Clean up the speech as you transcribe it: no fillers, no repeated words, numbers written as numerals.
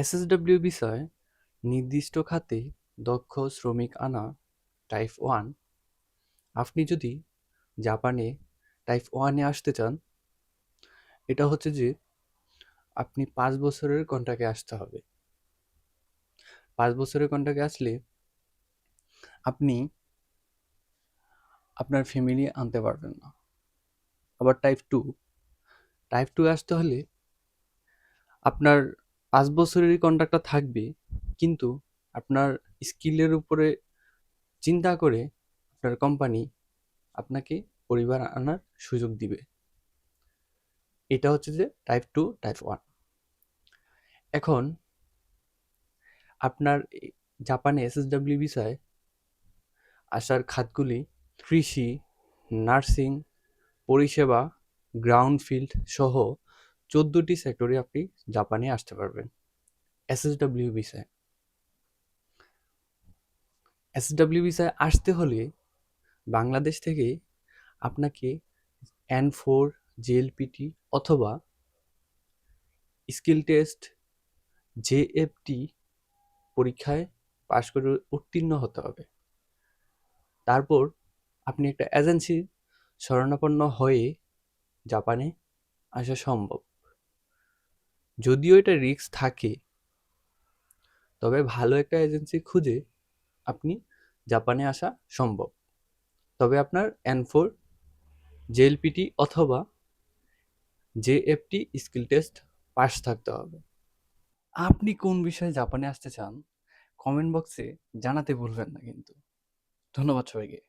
SSW ভিসায় নির্দিষ্ট খাতে দক্ষ শ্রমিক আনা টাইপ 1। আপনি যদি জাপানে টাইপ 1-এ আসতে চান, এটা হচ্ছে যে আপনি 5 বছরের কন্ট্রাক্টে আসতে হবে। 5 বছরের কন্ট্রাক্টে আসলে আপনি আপনার ফ্যামিলি আনতে পারবেন না। আবার টাইপ 2 আসতে হলে আপনার 5 বছরেরই কন্ট্রাক্টটা থাকবে, কিন্তু আপনার স্কিলের উপরে চিন্তা করে আপনার কোম্পানি আপনাকে পরিবার আনার সুযোগ দিবে। এটা হচ্ছে যে টাইপ 1। এখন আপনার জাপানে এসএসডব্লিউ ভিসায় আসার খাতগুলি কৃষি, নার্সিং, পরিষেবা, গ্রাউন্ড ফিল্ড সহ 14টি সেক্টরে আপনি জাপানে আসতে পারবেন এসএসডব্লিউ ভিসায়। এসএসডব্লিউ ভিসায় আসতে হলে বাংলাদেশ থেকে আপনাকে N4 জেএলপিটি অথবা স্কিল টেস্ট জেএফটি পরীক্ষায় পাশ করে উত্তীর্ণ হতে হবে। তারপর আপনি একটা এজেন্সির শরণাপন্ন হয়ে জাপানে আসা সম্ভব। যদিও এটা রিস্ক থাকে, তবে ভালো একটা এজেন্সি খুঁজে আপনি জাপানে আসা সম্ভব। তবে আপনার N4 জেএলপিটি অথবা জেএফটি স্কিল টেস্ট পাস থাকতে হবে। আপনি কোন বিষয়ে জাপানে আসতে চান কমেন্ট বক্সে জানাতে ভুলবেন না কিন্তু। ধন্যবাদ সবাইকে।